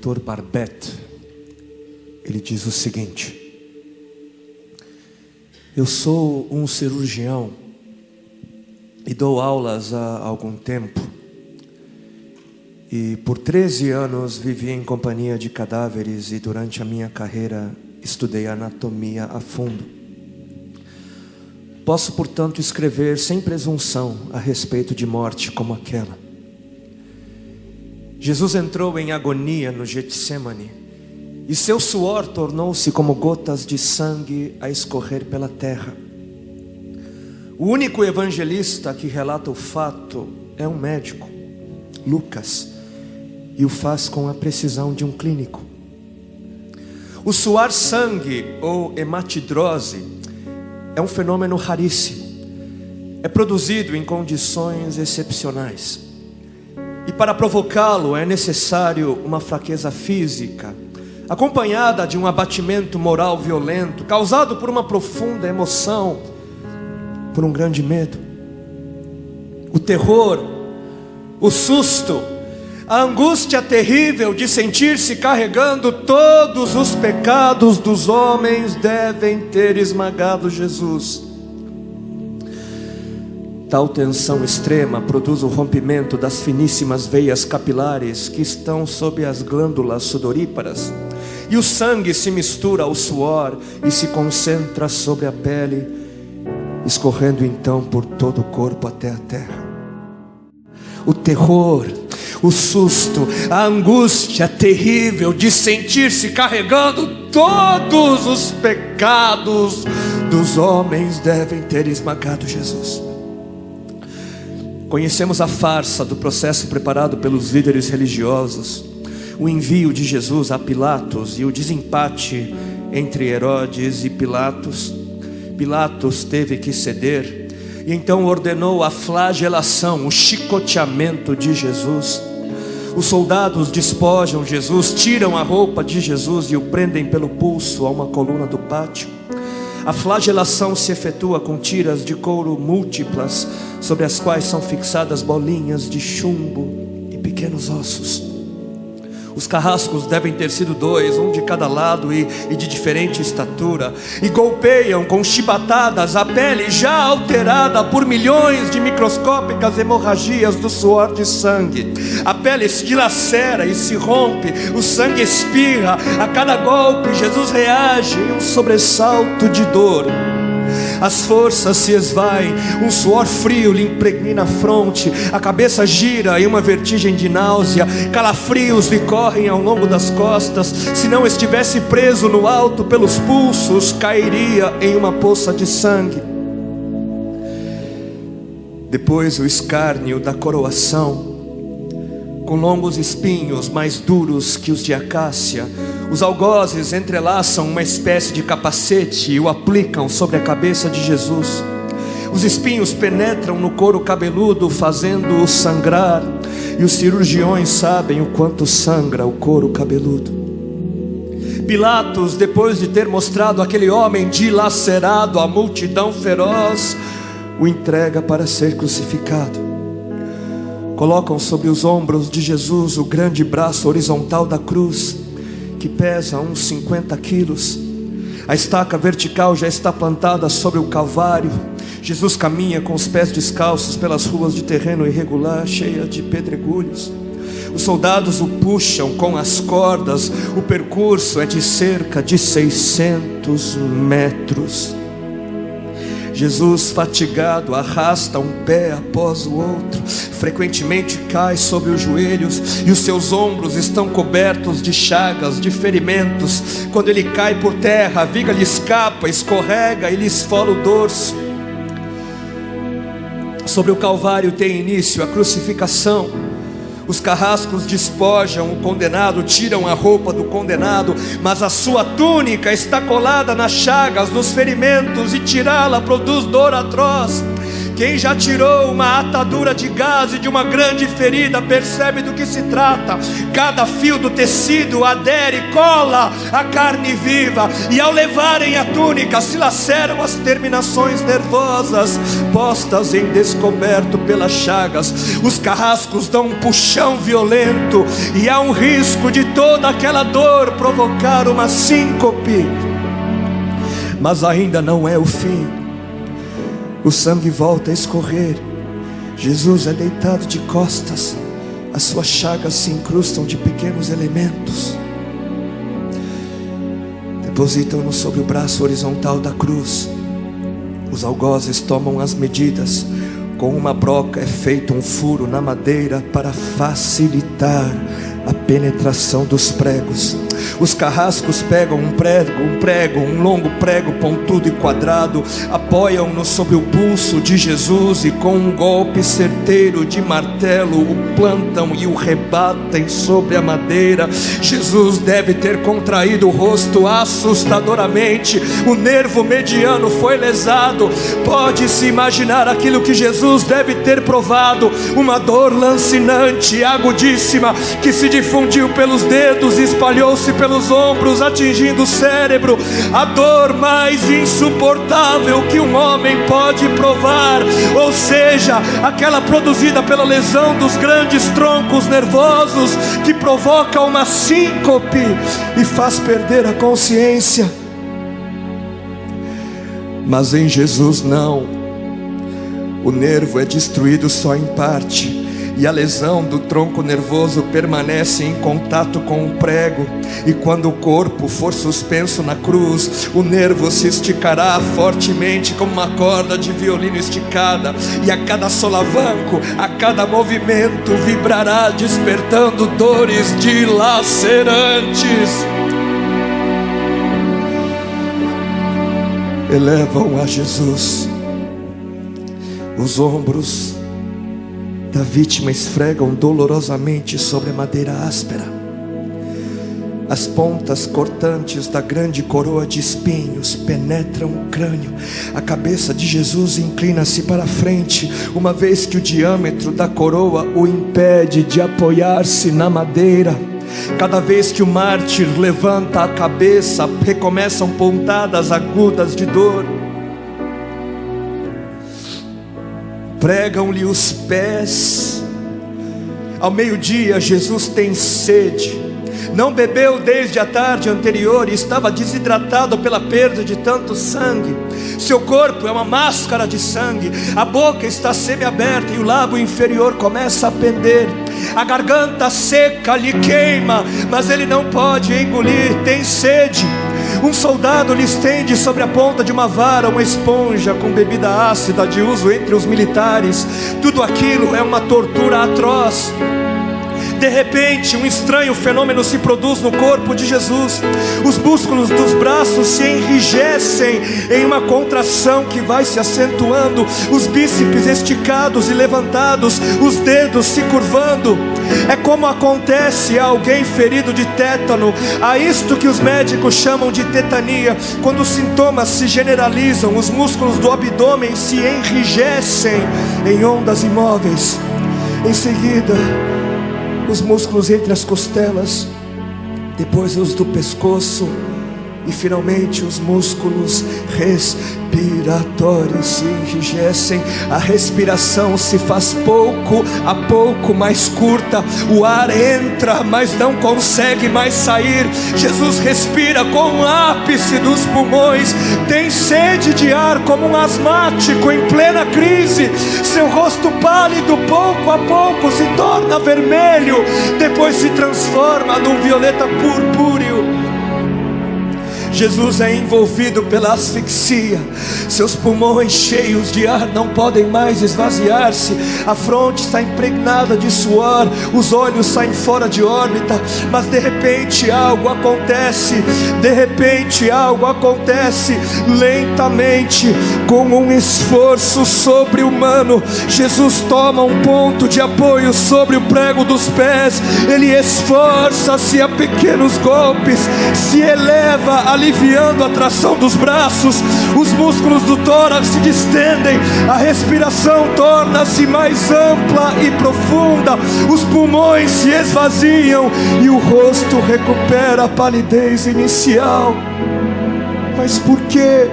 Dr. Barbet, ele diz o seguinte: eu sou um cirurgião e dou aulas há algum tempo, e por 13 anos vivi em companhia de cadáveres, e durante a minha carreira estudei anatomia a fundo. Posso, portanto, escrever sem presunção a respeito de morte como aquela. Jesus entrou em agonia no Getsemane, e seu suor tornou-se como gotas de sangue a escorrer pela terra. O único evangelista que relata o fato é um médico, Lucas, e o faz com a precisão de um clínico. O suar sangue, ou hematidrose, é um fenômeno raríssimo. É produzido em condições excepcionais, e para provocá-lo é necessário uma fraqueza física, acompanhada de um abatimento moral violento, causado por uma profunda emoção, por um grande medo. O terror, o susto, a angústia terrível de sentir-se carregando todos os pecados dos homens devem ter esmagado Jesus. Tal tensão extrema produz o rompimento das finíssimas veias capilares que estão sob as glândulas sudoríparas, e o sangue se mistura ao suor e se concentra sobre a pele, escorrendo então por todo o corpo até a terra. O terror, o susto, a angústia terrível de sentir-se carregando todos os pecados dos homens devem ter esmagado Jesus. Conhecemos a farsa do processo preparado pelos líderes religiosos, o envio de Jesus a Pilatos e o desempate entre Herodes e Pilatos. Pilatos teve que ceder e então ordenou a flagelação, o chicoteamento de Jesus. Os soldados despojam Jesus, tiram a roupa de Jesus e o prendem pelo pulso a uma coluna do pátio. A flagelação se efetua com tiras de couro múltiplas, sobre as quais são fixadas bolinhas de chumbo e pequenos ossos. Os carrascos devem ter sido 2, um de cada lado e de diferente estatura, e golpeiam com chibatadas a pele já alterada por milhões de microscópicas hemorragias do suor de sangue. A pele se dilacera e se rompe, o sangue espirra. A cada golpe Jesus reage em um sobressalto de dor. As forças se esvaem, um suor frio lhe impregna a fronte, a cabeça gira em uma vertigem de náusea, calafrios lhe correm ao longo das costas. Se não estivesse preso no alto pelos pulsos, cairia em uma poça de sangue. Depois o escárnio da coroação, com longos espinhos mais duros que os de acácia. Os algozes entrelaçam uma espécie de capacete e o aplicam sobre a cabeça de Jesus. Os espinhos penetram no couro cabeludo, fazendo-o sangrar, e os cirurgiões sabem o quanto sangra o couro cabeludo. Pilatos, depois de ter mostrado aquele homem dilacerado à multidão feroz, o entrega para ser crucificado. Colocam sobre os ombros de Jesus o grande braço horizontal da cruz, que pesa uns 50 quilos. A estaca vertical já está plantada sobre o Calvário. Jesus caminha com os pés descalços pelas ruas de terreno irregular, cheia de pedregulhos. Os soldados o puxam com as cordas. O percurso é de cerca de 600 metros. Jesus, fatigado, arrasta um pé após o outro. Frequentemente cai sobre os joelhos e os seus ombros estão cobertos de chagas, de ferimentos. Quando ele cai por terra, a viga lhe escapa, escorrega e lhe esfola o dorso. Sobre o Calvário tem início a crucificação. Os carrascos despojam o condenado, tiram a roupa do condenado, mas a sua túnica está colada nas chagas dos ferimentos, e tirá-la produz dor atroz. Quem já tirou uma atadura de gaze de uma grande ferida percebe do que se trata. Cada fio do tecido adere, cola a carne viva, e ao levarem a túnica se laceram as terminações nervosas postas em descoberto pelas chagas. Os carrascos dão um puxão violento, e há um risco de toda aquela dor provocar uma síncope. Mas ainda não é o fim. O sangue volta a escorrer. Jesus é deitado de costas. As suas chagas se incrustam de pequenos elementos. Depositam-no sobre o braço horizontal da cruz. Os algozes tomam as medidas. Com uma broca é feito um furo na madeira para facilitar a penetração dos pregos. Os carrascos pegam um longo prego pontudo e quadrado, apoiam-no sobre o pulso de Jesus e com um golpe certeiro de martelo o plantam e o rebatem sobre a madeira. Jesus deve ter contraído o rosto assustadoramente. O nervo mediano foi lesado. Pode-se imaginar aquilo que Jesus deve ter provado: uma dor lancinante, agudíssima, que se difundiu pelos dedos e espalhou-se pelos ombros, atingindo o cérebro. A dor mais insuportável que um homem pode provar, ou seja, aquela produzida pela lesão dos grandes troncos nervosos, que provoca uma síncope e faz perder a consciência. Mas em Jesus não. O nervo é destruído só em parte, e a lesão do tronco nervoso permanece em contato com o prego. E quando o corpo for suspenso na cruz, o nervo se esticará fortemente como uma corda de violino esticada, e a cada solavanco, a cada movimento, vibrará, despertando dores dilacerantes. Elevam a Jesus. Os ombros da vítima esfregam dolorosamente sobre a madeira áspera. As pontas cortantes da grande coroa de espinhos penetram o crânio. A cabeça de Jesus inclina-se para a frente, uma vez que o diâmetro da coroa o impede de apoiar-se na madeira. Cada vez que o mártir levanta a cabeça, recomeçam pontadas agudas de dor. Pregam-lhe os pés. Ao meio-dia, Jesus tem sede. Não bebeu desde a tarde anterior e estava desidratado pela perda de tanto sangue. Seu corpo é uma máscara de sangue. A boca está semiaberta e o lábio inferior começa a pender. A garganta seca lhe queima, mas ele não pode engolir, tem sede. Um soldado lhe estende sobre a ponta de uma vara uma esponja com bebida ácida de uso entre os militares. Tudo aquilo é uma tortura atroz. De repente, um estranho fenômeno se produz no corpo de Jesus. Os músculos dos braços se enrijecem em uma contração que vai se acentuando, os bíceps esticados e levantados, os dedos se curvando. É como acontece a alguém ferido de tétano, a isto que os médicos chamam de tetania. Quando os sintomas se generalizam, os músculos do abdômen se enrijecem em ondas imóveis. Em seguida, os músculos entre as costelas, depois os do pescoço e finalmente os músculos respiratórios se enrijecem. A respiração se faz pouco a pouco mais curta. O ar entra, mas não consegue mais sair. Jesus respira com o ápice dos pulmões. Tem sede de ar como um asmático em plena crise. Seu rosto pálido pouco a pouco se torna vermelho, depois se transforma num violeta purpúreo. Jesus é envolvido pela asfixia. Seus pulmões cheios de ar não podem mais esvaziar-se. A fronte está impregnada de suor. Os olhos saem fora de órbita. Mas de repente algo acontece. De repente algo acontece. Lentamente, com um esforço sobre-humano, Jesus toma um ponto de apoio sobre o prego dos pés. Ele esforça-se a pequenos golpes, se eleva ali aliviando a tração dos braços, os músculos do tórax se distendem, a respiração torna-se mais ampla e profunda, os pulmões se esvaziam e o rosto recupera a palidez inicial. Mas por quê?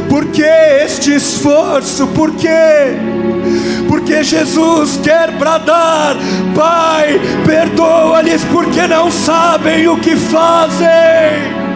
Por que este esforço? Por quê? Porque Jesus quer bradar: Pai, perdoa-lhes porque não sabem o que fazem.